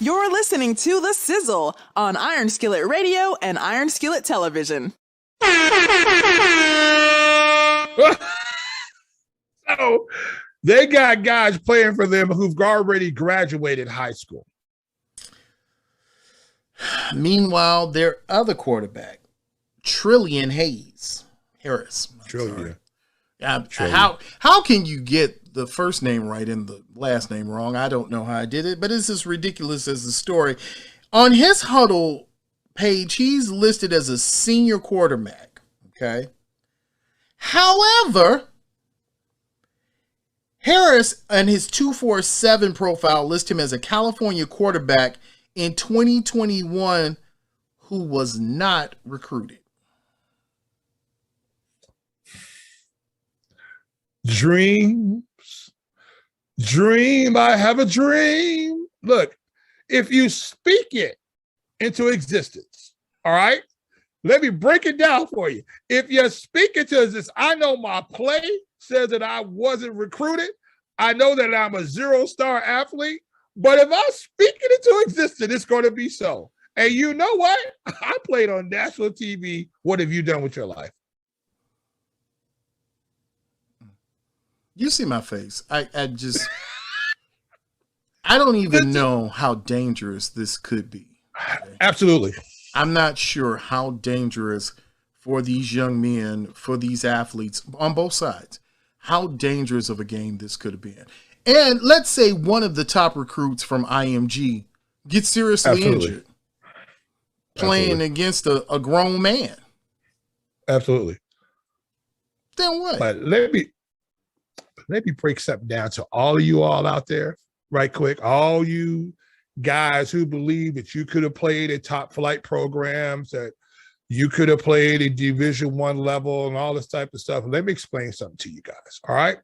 You're listening to The Sizzle on Iron Skillet Radio and Iron Skillet Television. So they got guys playing for them who've already graduated high school. Meanwhile, their other quarterback, Harris. Trillion. How can you get the first name right and the last name wrong? I don't know how I did it, but it's as ridiculous as the story. On his huddle page, he's listed as a senior quarterback. Okay. However, Harris and his 247 profile list him as a California quarterback in 2021 who was not recruited. Dreams. I have a dream. Look, if you speak it into existence, all right? Let me break it down for you. If you speak it to existence, I know my play says that I wasn't recruited. I know that I'm a 0-star athlete. But if I speak it into existence, it's going to be so. And you know what? I played on national TV. What have you done with your life? You see my face. I don't even know how dangerous this could be. Okay? Absolutely. I'm not sure how dangerous for these young men, for these athletes on both sides, how dangerous of a game this could have been. And let's say one of the top recruits from IMG gets seriously injured playing against a grown man. Absolutely. Then what? But let me break something down to all of you all out there, right quick. All you guys who believe that you could have played at top flight programs, that you could have played at Division I level and all this type of stuff. Let me explain something to you guys, all right?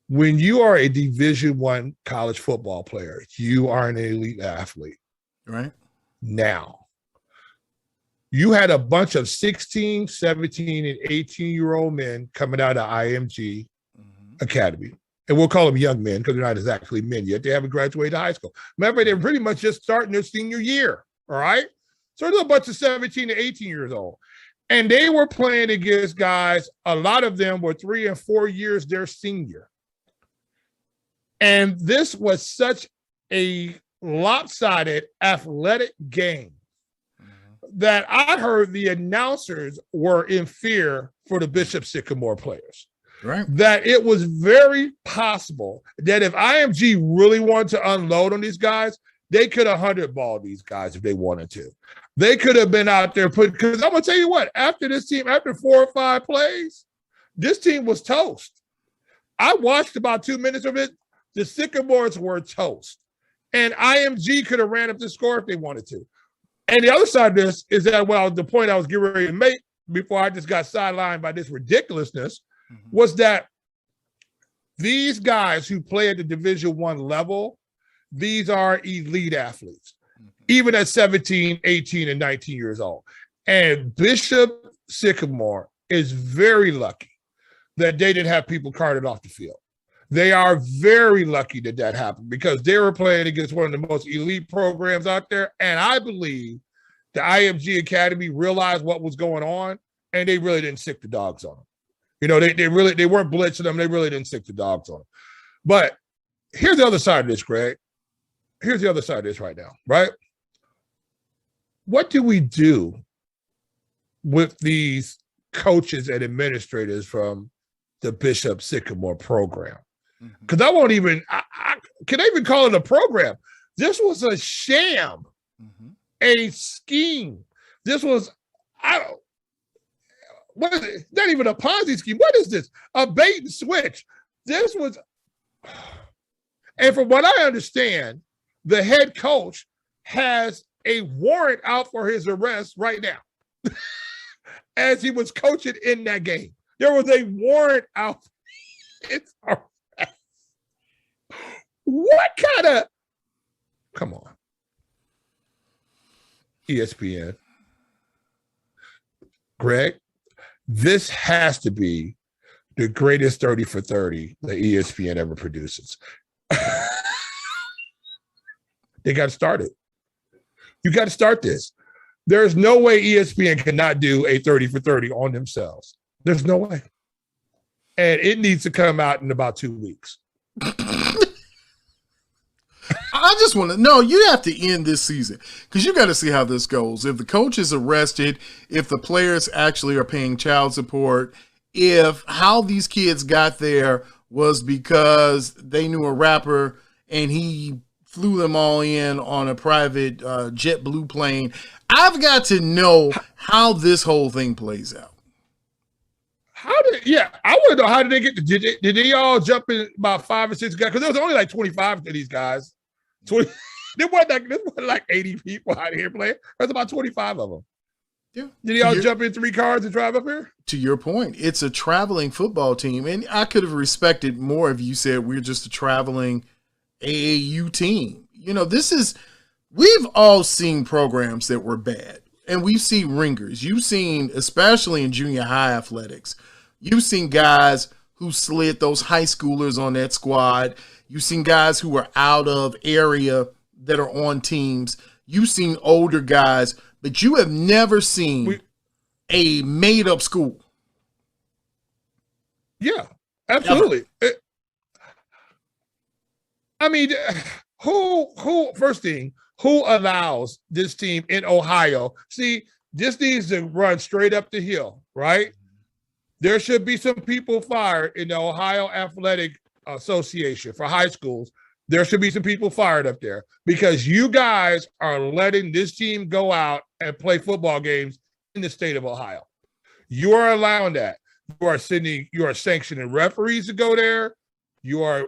When you are a Division I college football player, you are an elite athlete. Right. Now, you had a bunch of 16, 17, and 18-year-old men coming out of IMG Academy. And we'll call them young men because they're not exactly men yet. They haven't graduated high school. Remember, they're pretty much just starting their senior year, all right? So there's a bunch of 17 to 18 years old. And they were playing against guys, a lot of them were 3 and 4 years their senior. And this was such a lopsided athletic game that I heard the announcers were in fear for the Bishop Sycamore players. Right. That it was very possible that if IMG really wanted to unload on these guys, they could have 100-balled these guys if they wanted to. They could have been out there because I'm going to tell you what, after 4 or 5 plays, this team was toast. I watched about 2 minutes of it. The Sycamores were toast. And IMG could have ran up the score if they wanted to. And the other side of this is that, the point I was getting ready to make before I just got sidelined by this ridiculousness was that these guys who play at the Division I level, these are elite athletes, even at 17, 18, and 19 years old. And Bishop Sycamore is very lucky that they didn't have people carted off the field. They are very lucky that that happened because they were playing against one of the most elite programs out there. And I believe the IMG Academy realized what was going on, and they really didn't sick the dogs on them. You know, they weren't blitzing them. They really didn't sick the dogs on them. But here's the other side of this, Greg. Here's the other side of this right now, right? What do we do with these coaches and administrators from the Bishop Sycamore program? Because I won't even, can I even call it a program? This was a sham, a scheme. This was, what is it? Not even a Ponzi scheme. What is this? A bait and switch. This was, and from what I understand, the head coach has a warrant out for his arrest right now as he was coaching in that game. There was a warrant out. It's what kind of, come on, ESPN, Greg, this has to be the greatest 30 for 30 that ESPN ever produces. They got to start it. You got to start this. There's no way ESPN cannot do a 30 for 30 on themselves. There's no way. And it needs to come out in about 2 weeks. I just want to know, you have to end this season because you got to see how this goes. If the coach is arrested, if the players actually are paying child support, if how these kids got there was because they knew a rapper and he flew them all in on a private JetBlue plane. I've got to know how this whole thing plays out. I want to know, how did they get did they all jump in about 5 or 6 guys? Because there was only like 25 of these guys. 20, there wasn't like 80 people out here playing. There's about 25 of them. Yeah. Did y'all jump in 3 cars and drive up here? To your point, it's a traveling football team. And I could have respected more if you said we're just a traveling AAU team. You know, we've all seen programs that were bad. And we've seen ringers. You've seen, especially in junior high athletics, you've seen guys who slid those high schoolers on that squad. You've seen guys who are out of area that are on teams. You've seen older guys, but you have never seen a made-up school. Yeah, absolutely. I mean, first thing, who allows this team in Ohio? See, this needs to run straight up the hill, right? There should be some people fired in the Ohio Athletic Association for high schools. There should be some people fired up there because you guys are letting this team go out and play football games in the state of Ohio. You are allowing that. You are sanctioning referees to go there. You are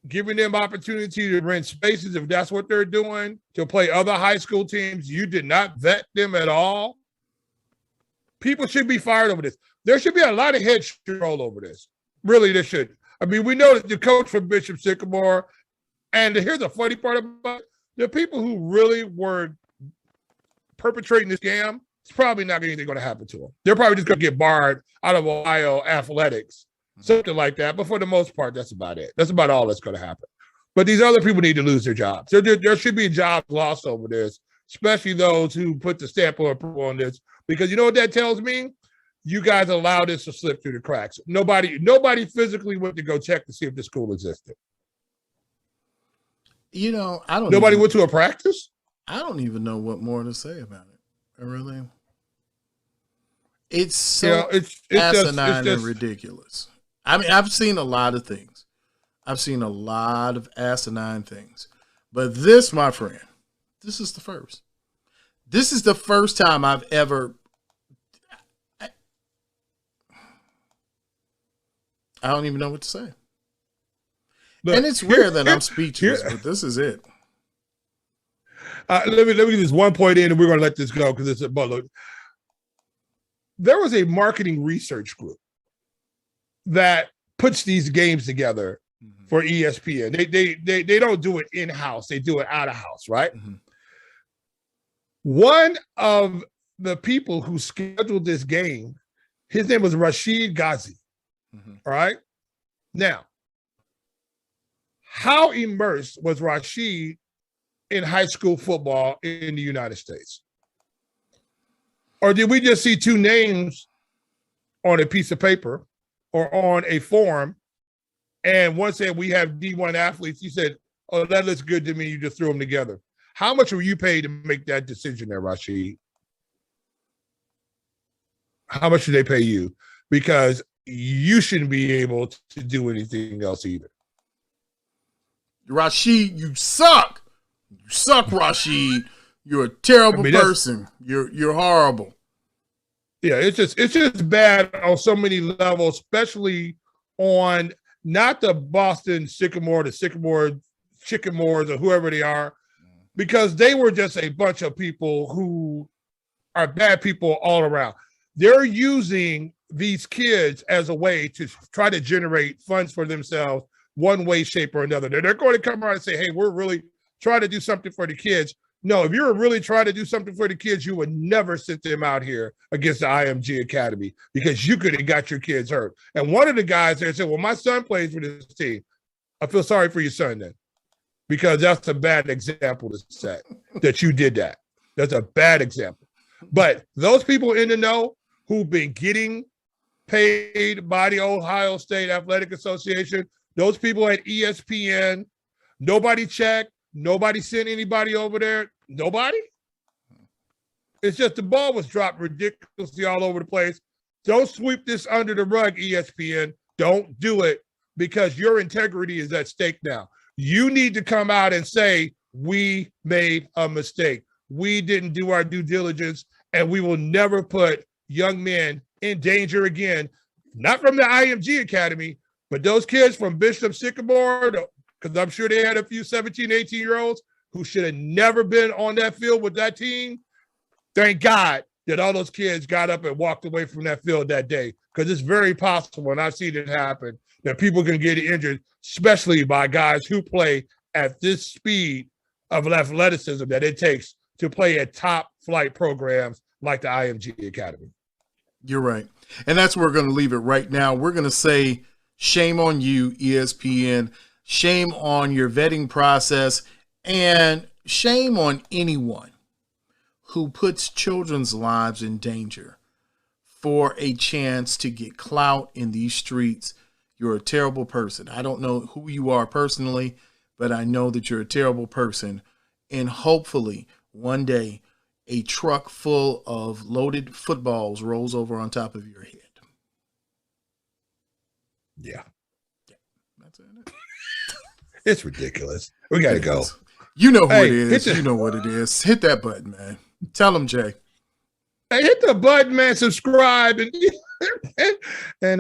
giving them opportunity to rent spaces if that's what they're doing, to play other high school teams. You did not vet them at all. People should be fired over this. There should be a lot of head roll over this. Really, there should. I mean, we know that the coach from Bishop Sycamore, and here's the funny part about it, the people who really were perpetrating this scam, it's probably not anything going to happen to them. They're probably just going to get barred out of Ohio athletics, something like that. But for the most part, that's about it. That's about all that's going to happen. But these other people need to lose their jobs. There should be jobs lost over this, especially those who put the stamp of approval on this. Because you know what that tells me? You guys allowed this to slip through the cracks. Nobody physically went to go check to see if the school existed. You know, I don't. Nobody went to a practice? I don't even know what more to say about it. I really. It's so asinine and ridiculous. I mean, I've seen a lot of things. I've seen a lot of asinine things. But this, my friend, this is the first. This is the first time I've ever. I don't even know what to say. Look, and it's rare that I'm speechless, but this is it. Let me get this one point in, and we're going to let this go because it's a look. There was a marketing research group that puts these games together for ESPN. They don't do it in-house. They do it out-of-house, right? One of the people who scheduled this game, his name was Rashid Ghazi. All right? Now, how immersed was Rashid in high school football in the United States? Or did we just see 2 names on a piece of paper or on a form, and one said we have D1 athletes? He said, oh, that looks good to me. You just threw them together. How much were you paid to make that decision there, Rashid? How much did they pay you? Because you shouldn't be able to do anything else either. Rashid, you suck. You suck, Rashid. You're a terrible person. You're horrible. Yeah, it's just bad on so many levels, especially on not the Boston Sycamore, the Sycamores, or whoever they are, because they were just a bunch of people who are bad people all around. They're using these kids as a way to try to generate funds for themselves one way, shape, or another. They're going to come around and say, hey, we're really trying to do something for the kids. No, if you were really trying to do something for the kids, you would never send them out here against the IMG Academy because you could have got your kids hurt. And one of the guys there said, well, my son plays for this team. I feel sorry for your son then. because that's a bad example to set that you did that. That's a bad example. But those people in the know who've been getting paid by the Ohio State Athletic Association, those people at ESPN, nobody checked, nobody sent anybody over there, nobody. It's just the ball was dropped ridiculously all over the place. Don't sweep this under the rug, ESPN. Don't do it, because your integrity is at stake now. You need to come out and say, we made a mistake. We didn't do our due diligence, and we will never put young men in danger again, not from the IMG Academy, but those kids from Bishop Sycamore, because I'm sure they had a few 17, 18-year-olds who should have never been on that field with that team. Thank God that all those kids got up and walked away from that field that day, because it's very possible, and I've seen it happen, that people can get injured, especially by guys who play at this speed of athleticism that it takes to play at top flight programs like the IMG Academy. You're right. And that's where we're going to leave it right now. We're going to say, shame on you, ESPN. Shame on your vetting process, and shame on anyone who puts children's lives in danger for a chance to get clout in these streets. You're a terrible person. I don't know who you are personally, but I know that you're a terrible person. And hopefully one day a truck full of loaded footballs rolls over on top of your head. Yeah. That's it. It's ridiculous. We got to go. You know who it is. You know what it is. Hit that button, man. Tell them, Jay. Hey, hit the button, man. Subscribe. And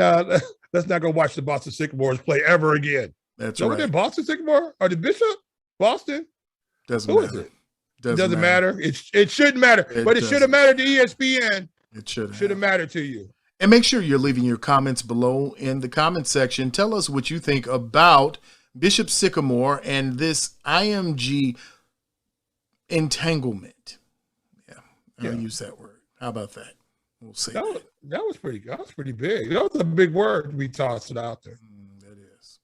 let's not go watch the Boston Sycamores play ever again. That's right. right. Was it Boston Sycamore or the Bishop? Boston? Doesn't Who matter. is it? Doesn't matter. It shouldn't matter. But it should have mattered to ESPN. It should have mattered to you. And make sure you're leaving your comments below in the comment section. Tell us what you think about Bishop Sycamore and this IMG entanglement. I'll use that word. How about that? We'll see. That was pretty good. That was pretty big. That was a big word to be tossed out there. That is.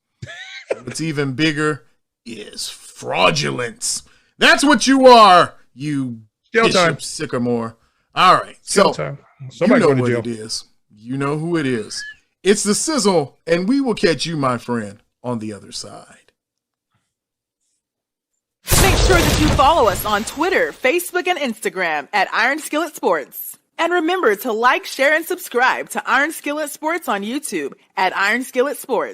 What's even bigger is fraudulence. That's what you are, you Bishop Sycamore. All right. So you know what it is. You know who it is. It's the Sizzle, and we will catch you, my friend, on the other side. Make sure that you follow us on Twitter, Facebook, and Instagram at Iron Skillet Sports. And remember to like, share, and subscribe to Iron Skillet Sports on YouTube at Iron Skillet Sports.